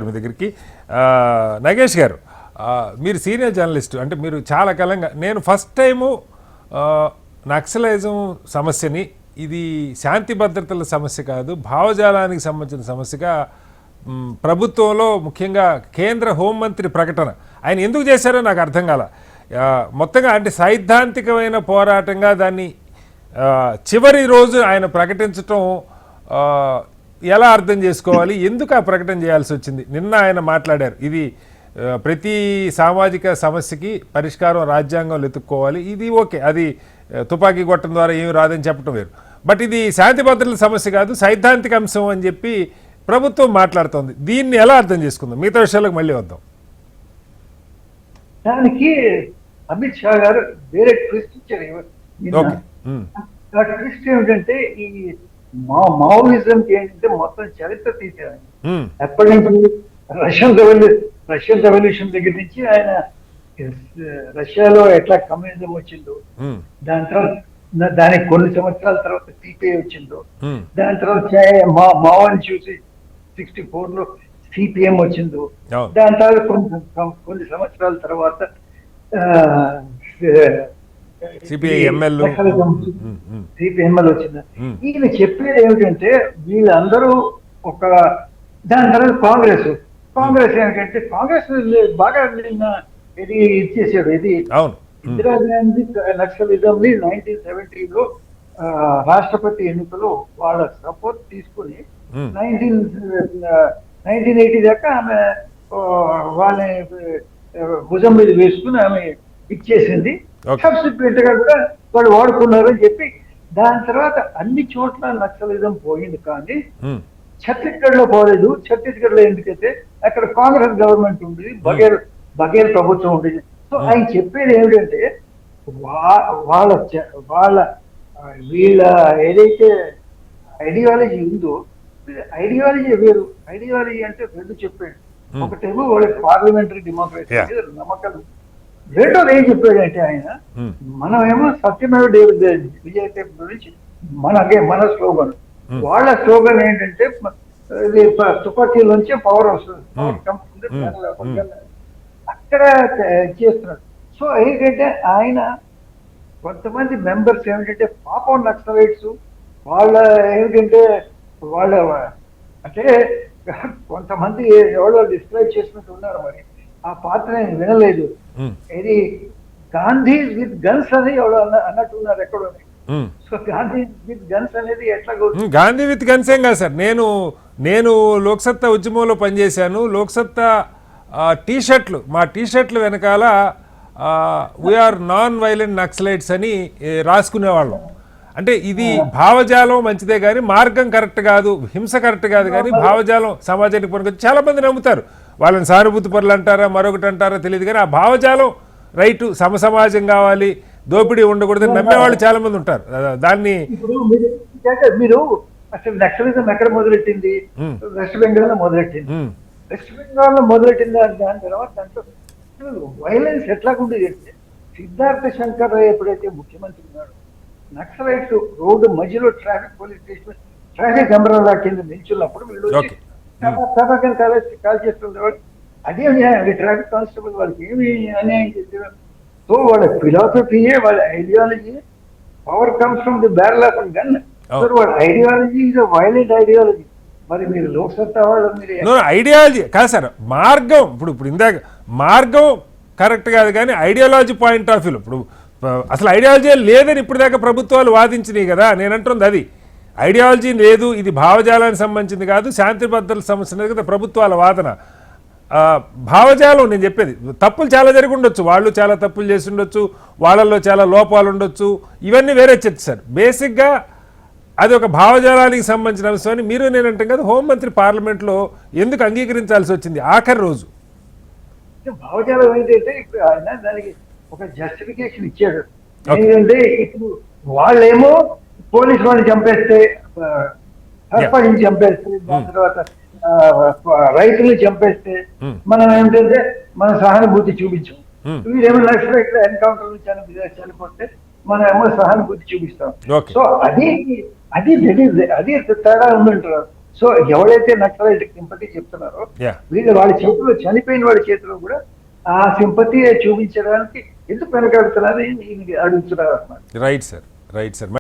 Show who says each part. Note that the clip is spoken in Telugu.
Speaker 1: మీ దగ్గరికి నగేష్ గారు, మీరు సీనియర్ జర్నలిస్ట్, అంటే మీరు చాలా కాలంగా, నేను ఫస్ట్ టైము నక్సలైజం సమస్యని ఇది శాంతి భద్రతల సమస్య కాదు, భావజాలానికి సంబంధించిన సమస్యగా ప్రభుత్వంలో ముఖ్యంగా కేంద్ర హోంమంత్రి ప్రకటన ఆయన ఎందుకు చేశారో నాకు అర్థం కాల. మొత్తంగా అంటే సైద్ధాంతికమైన పోరాటంగా దాన్ని చివరి రోజు ఆయన ప్రకటించటం ఎలా అర్థం చేసుకోవాలి, ఎందుకు ఆ ప్రకటన చేయాల్సి వచ్చింది? నిన్న ఆయన మాట్లాడారు, ఇది ప్రతి సామాజిక సమస్యకి పరిష్కారం రాజ్యాంగంలో ఎత్తుక్కోవాలి, ఇది ఓకే, అది తుపాకీ కొట్టడం ద్వారా ఏమి రాదని చెప్పడం వేరు, బట్ ఇది శాంతి భద్రతల సమస్య కాదు, సైద్ధాంతిక అంశం అని చెప్పి ప్రభుత్వం మాట్లాడుతోంది. దీన్ని ఎలా అర్థం చేసుకుందాం? మిగతా విషయాలకు మళ్ళీ వద్దాం.
Speaker 2: దానికి అమిత్ షా గారు వేరే ట్విస్ట్ ఇచ్చారు. ట్విస్ట్ ఏమిటంటే ఈ మావోయిజం ఏంటంటే మొత్తం చరిత్ర తీసేయాలి. ఎప్పటి నుంచి రష్యన్ రెవల్యూషన్ దగ్గర నుంచి ఆయన రష్యాలో ఎట్లా కమ్యూనిజం వచ్చిందో, దాని తర్వాత దానికి కొన్ని సంవత్సరాల తర్వాత సిపిఐ వచ్చిందో, దాని తర్వాత మావోని చూసి 64 లో సిపిఎం వచ్చిందో, దాని తర్వాత కొన్ని సంవత్సరాల తర్వాత
Speaker 1: సిపిఎంఎల్
Speaker 2: వచ్చింది. ఈయన చెప్పేది ఏమిటంటే వీళ్ళందరూ ఒక, దాని తర్వాత కాంగ్రెస్ ఏమిటంటే కాంగ్రెస్ బాగా ఇది ఇచ్చేసాడు. ఇది ఇందిరాగాంధీ నక్సలిజం 1970లో రాష్ట్రపతి ఎన్నికలో వాళ్ళ సపోర్ట్ తీసుకుని 1980 దాకా ఆమె వాళ్ళని భుజం మీద వేసుకుని ఆమె ఇచ్చేసింది. సబ్సిక్వెంట్ గా కూడా వాళ్ళు వాడుకున్నారు అని చెప్పి, దాని తర్వాత అన్ని చోట్ల నక్సలిజం పోయింది, కానీ ఛత్తీస్గఢ్ లో పోలేదు. ఛత్తీస్గఢ్ లో ఎందుకైతే అక్కడ కాంగ్రెస్ గవర్నమెంట్ ఉండేది, బఘేల్ ప్రభుత్వం ఉండేది. సో ఆయన చెప్పేది ఏమిటంటే వీళ్ళ ఏదైతే ఐడియాలజీ ఉందో, ఐడియాలజీ వేరు. ఐడియాలజీ అంటే రెండు చెప్పాడు. ఒకటేమో వాళ్ళకి పార్లమెంటరీ డెమోక్రసీ మీద నమ్మకం, రెండోది ఏం చెప్పాడంటే ఆయన, మనమేమో సత్యమేవ విజయతే గురించి మన స్లోగన్, వాళ్ళ స్లోగన్ ఏంటంటే ఇది తుపాకీలోంచి పవర్ వస్తుంది, అక్కడ చేస్తున్నారు. సో ఏంటంటే ఆయన కొంతమంది మెంబర్స్ ఏమిటంటే పాపం నక్సలైట్స్, వాళ్ళ ఏమిటంటే వాళ్ళ అంటే కొంతమంది ఎవరో డిస్క్రైబ్ చేసినట్టు ఉన్నారు. మరి ఆ పాత్ర నేను వినలేదు. ఇది గాంధీ విత్ గన్స్ అని ఎవడో అన్నట్టున్నారు ఎక్కడో. సో గాంధీ విత్ గన్స్ అనేది ఎట్లా?
Speaker 1: గాంధీ విత్ గన్స్ ఏం కాదు సార్. నేను లోక్సత్తా ఉద్యమంలో పనిచేశాను. లోక్సత్తా టీషర్ట్లు, మా టీషర్ట్లు వెనకాల వీఆర్ నాన్ వైలెంట్ నక్సలైట్స్ అని రాసుకునేవాళ్ళం. అంటే ఇది భావజాలం మంచిదే కానీ మార్గం కరెక్ట్ కాదు, హింస కరెక్ట్ కాదు, కానీ భావజాలం సమాజానికి పనికి చాలా మంది నమ్ముతారు. వాళ్ళని సానుభూతి పరులు అంటారా మరొకటి అంటారా తెలియదు, కానీ ఆ భావజాలం రైటు, సమసమాజం కావాలి, దోపిడీ ఉండకూడదని నమ్మేవాళ్ళు చాలా మంది ఉంటారు. దాన్ని
Speaker 2: మీరు అసలు నక్సలిజం ఎక్కడ మొదలెట్టింది? వెస్ట్ బెంగాల్ లో మొదలెట్టింది. వెస్ట్ బెంగాల్ లో మొదలెట్టింది. దాని తర్వాత దాంట్లో వైలెన్స్ ఎట్లా ఉండేది అంటే, సిద్ధార్థ శంకర్ రాయ్ ఎప్పుడైతే ముఖ్యమంత్రి ఉన్నాడు, నక్సలైట్స్ రోడ్డు మధ్యలో పోలీస్ స్టేషన్ ట్రాఫిక్ అంబ్రెల్లా కింద నిల్చున్నప్పుడు వీళ్ళు కాల్ చేస్తుండేవాడు. అదే అన్యాయం. ట్రాఫిక్ కానిస్టేబుల్ వాళ్ళకి ఏమి అన్యాయం చేసేవారు? సో వాళ్ళ ఫిలాసఫీయే, వాళ్ళ ideology, power comes from the barrel of gun. వాళ్ళ ఐడియాలజీ ఇస్ వైలెంట్ ఐడియాలజీ. మరి మీరు లోక్సత్తా వాళ్ళు
Speaker 1: ఐడియాలజీ కాదు సార్, మార్గం. ఇప్పుడు ఇందాక మార్గం కరెక్ట్ కాదు, కానీ ఐడియాలజీ పాయింట్ ఆఫ్ వ్యూలో ఇప్పుడు అసలు ఐడియాలజీ లేదని ఇప్పుడు దాకా ప్రభుత్వాలు వాదించినాయి కదా. నేను అంటుంది అది, ఐడియాలజీ లేదు, ఇది భావజాలానికి సంబంధించింది కాదు, శాంతి భద్రతల సమస్య కదా ప్రభుత్వాల వాదన. భావజాలం నేను చెప్పేది, తప్పులు చాలా జరిగి ఉండొచ్చు, వాళ్ళు చాలా తప్పులు చేసి ఉండొచ్చు, వాళ్ళల్లో చాలా లోపాలు ఉండొచ్చు, ఇవన్నీ వేరే చర్చ సార్. బేసిక్గా అది ఒక భావజాలానికి సంబంధించిన అంశం అని మీరు నేనంటాం కదా. హోంమంత్రి పార్లమెంట్లో ఎందుకు అంగీకరించాల్సి వచ్చింది ఆఖరి రోజు?
Speaker 2: భావజాలం ఏంటంటే ఇప్పుడు ఆయన దానికి ఒక జస్టిఫికేషన్ ఇచ్చాడు. ఏంటంటే ఇప్పుడు వాళ్ళేమో పోలీసు వాళ్ళని చంపేస్తే, సర్పంచ్ని చంపేస్తే, దాని తర్వాత రైతుల్ని చంపేస్తే మనం ఏంటంటే మన సహానుభూతి చూపించాం. వీరేమో నక్సలైట్ ఎన్కౌంటర్ చనిపోతే మనం ఏమో సహానుభూతి చూపిస్తాం. సో అది తేడా ఉందంటారు. సో ఎవరైతే నక్సలైట్ సింపతి చెప్తున్నారో
Speaker 1: యా
Speaker 2: వాళ్ళ చేతిలో చనిపోయిన వాళ్ళ చేతిలో కూడా ఆ సింపతి చూపించడానికి ఎందుకు వెనకాడుతున్నారని అడుగుతున్నారు అన్నమాట.
Speaker 1: Right sir